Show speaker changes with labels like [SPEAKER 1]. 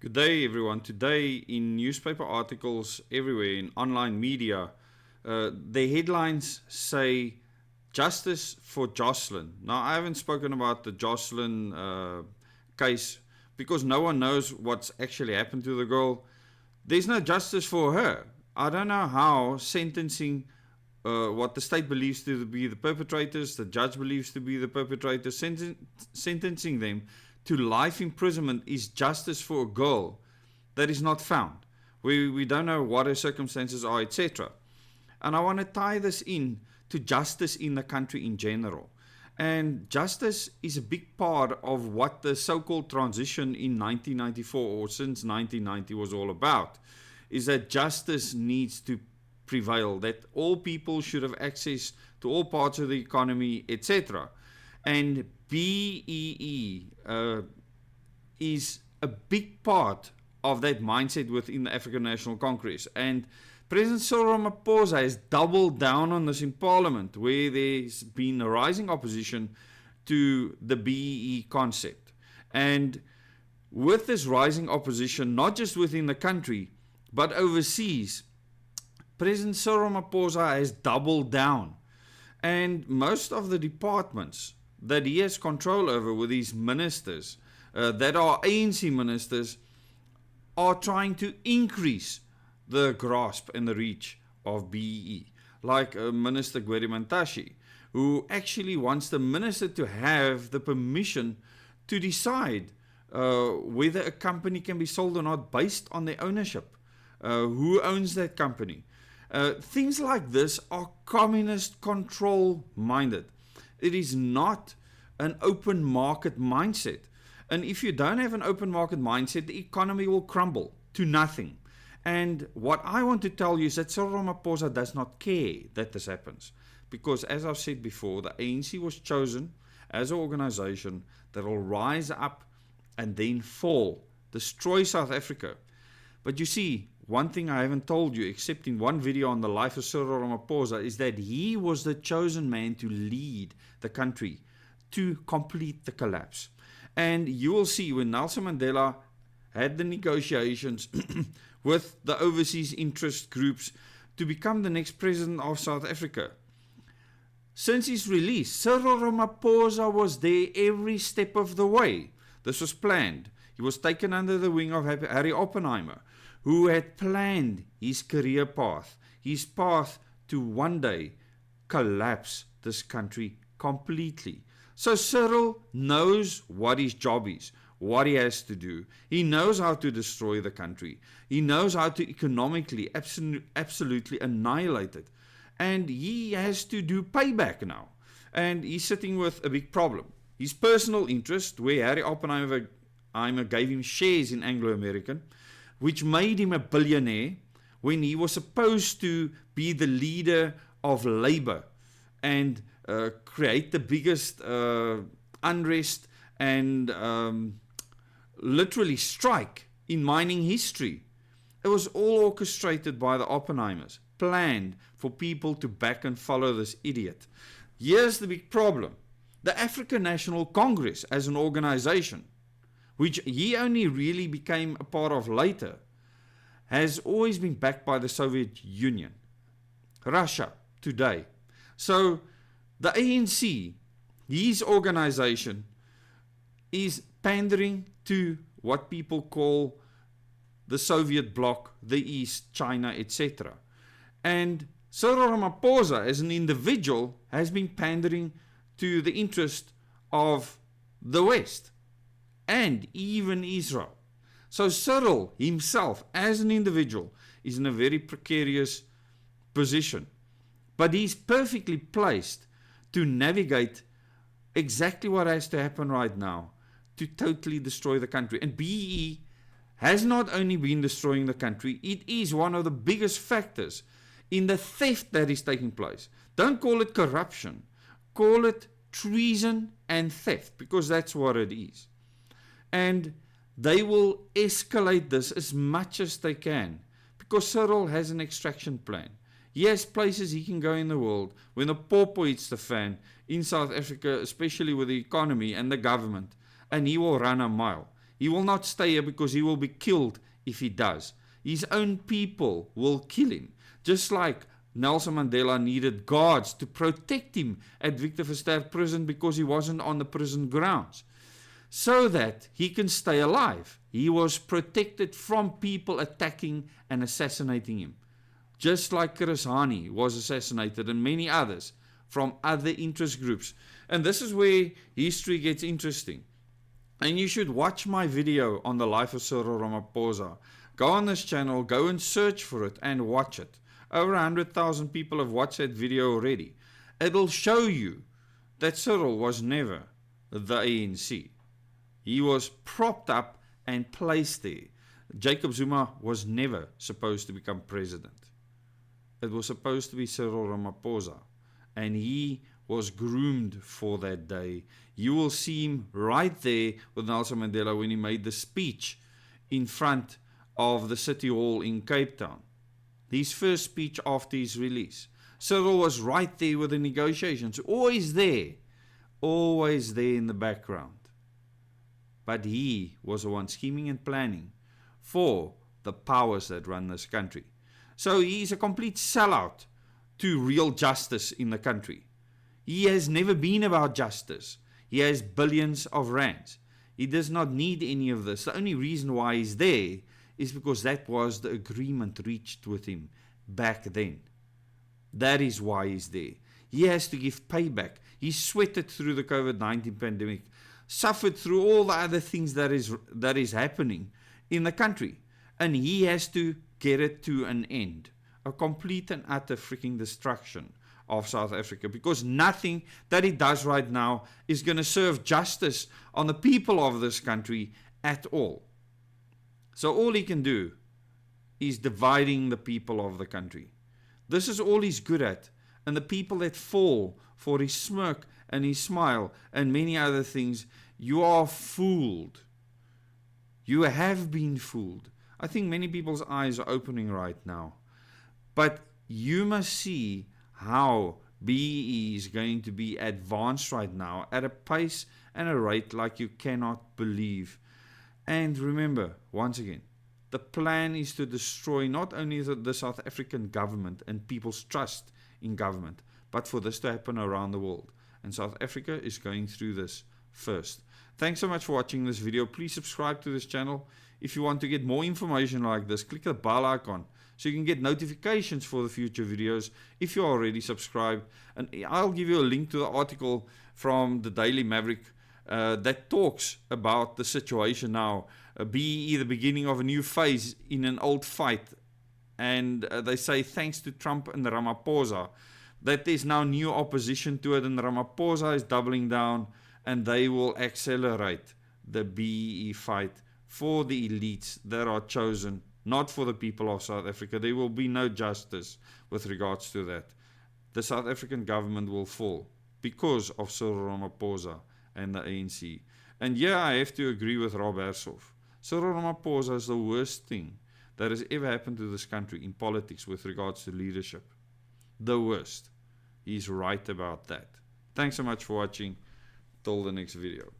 [SPEAKER 1] Good day, everyone. Today, in newspaper articles everywhere, in online media, the headlines say justice for Jocelyn. Now, I haven't spoken about the Jocelyn case because no one knows what's actually happened to the girl. There's no justice for her. I don't know how sentencing what the state believes to be the perpetrators, the judge believes to be the perpetrators, sentencing them to life imprisonment is justice for a girl that is not found. We don't know what her circumstances are, etc. And I want to tie this in to justice in the country in general. And justice is a big part of what the so-called transition in 1994 or since 1990 was all about, is that justice needs to prevail, that all people should have access to all parts of the economy, etc. And BEE is a big part of that mindset within the African National Congress. And President Cyril Ramaphosa has doubled down on this in Parliament, where there's been a rising opposition to the BEE concept. And with this rising opposition, not just within the country, but overseas, President Cyril Ramaphosa has doubled down. And most of the departments that he has control over with his ministers, that are ANC ministers, are trying to increase the grasp and the reach of BEE. Like Minister Gwede Mantashe, who actually wants the minister to have the permission to decide whether a company can be sold or not based on their ownership. Who owns that company? Things like this are communist control minded. It is not an open market mindset. And if you don't have an open market mindset, the economy will crumble to nothing. And what I want to tell you is that Cyril Ramaphosa does not care that this happens. Because as I've said before, the ANC was chosen as an organization that will rise up and then fall, destroy South Africa. But you see, one thing I haven't told you, except in one video on the life of Cyril Ramaphosa, is that he was the chosen man to lead the country to complete the collapse. And you will see when Nelson Mandela had the negotiations with the overseas interest groups to become the next president of South Africa. Since his release, Cyril Ramaphosa was there every step of the way. This was planned. He was taken under the wing of Harry Oppenheimer, who had planned his career path, his path to one day collapse this country completely. So Cyril knows what his job is, what he has to do. He knows how to destroy the country. He knows how to economically absolutely annihilate it. And he has to do payback now. And he's sitting with a big problem. His personal interest, where Harry Oppenheimer gave him shares in Anglo American, which made him a billionaire when he was supposed to be the leader of Labour and create the biggest unrest and literally strike in mining history. It was all orchestrated by the Oppenheimers, planned for people to back and follow this idiot. Here's the big problem. The African National Congress as an organization, which he only really became a part of later, has always been backed by the Soviet Union, Russia today. So the ANC, his organization, is pandering to what people call the Soviet bloc, the East, China, etc. And Cyril Ramaphosa, as an individual, has been pandering to the interest of the West and even Israel. So Cyril himself, as an individual, is in a very precarious position. But he's perfectly placed to navigate exactly what has to happen right now to totally destroy the country. And BEE has not only been destroying the country, it is one of the biggest factors in the theft that is taking place. Don't call it corruption. Call it treason and theft, because that's what it is. And they will escalate this as much as they can, because Cyril has an extraction plan. He has places he can go in the world when the popo hits the fan in South Africa, especially with the economy and the government, and he will run a mile. He will not stay here because he will be killed if he does. His own people will kill him. Just like Nelson Mandela needed guards to protect him at Victor Verster prison because he wasn't on the prison grounds, so that he can stay alive. He was protected from people attacking and assassinating him. Just like Chris Hani was assassinated and many others from other interest groups. And this is where history gets interesting. And you should watch my video on the life of Cyril Ramaphosa. Go on this channel, go and search for it and watch it. Over 100,000 people have watched that video already. It'll show you that Cyril was never the ANC. He was propped up and placed there. Jacob Zuma was never supposed to become president. It was supposed to be Cyril Ramaphosa. And he was groomed for that day. You will see him right there with Nelson Mandela when he made the speech in front of the City Hall in Cape Town. His first speech after his release. Cyril was right there with the negotiations. Always there in the background. But he was the one scheming and planning for the powers that run this country. So he's a complete sellout to real justice in the country. He has never been about justice. He has billions of rands. He does not need any of this. The only reason why he's there is because that was the agreement reached with him back then. That is why he's there. He has to give payback. He sweated through the COVID-19 pandemic, suffered through all the other things that is happening in the country. And he has to get it to an end. A complete and utter freaking destruction of South Africa, because nothing that he does right now is going to serve justice on the people of this country at all. So all he can do is dividing the people of the country. This is all he's good at. And the people that fall for his smirk and his smile and many other things, you are fooled. You have been fooled. I think many people's eyes are opening right now. But you must see how BEE is going to be advanced right now at a pace and a rate like you cannot believe. And remember, once again, the plan is to destroy not only the South African government and people's trust in government, but for this to happen around the world. And South Africa is going through this first. Thanks so much for watching this video. Please subscribe to this channel. If you want to get more information like this, click the bell icon so you can get notifications for the future videos if you're already subscribed. And I'll give you a link to the article from the Daily Maverick that talks about the situation now. BEE, the beginning of a new phase in an old fight. And they say thanks to Trump and Ramaphosa that there's now new opposition to it, and Ramaphosa is doubling down, and they will accelerate the BEE fight for the elites that are chosen, not for the people of South Africa. There will be no justice with regards to that. The South African government will fall because of Cyril Ramaphosa and the ANC. And yeah, I have to agree with Rob Hersov. Cyril Ramaphosa is the worst thing that has ever happened to this country in politics with regards to leadership. The worst. He's right about that. Thanks so much for watching. Till the next video.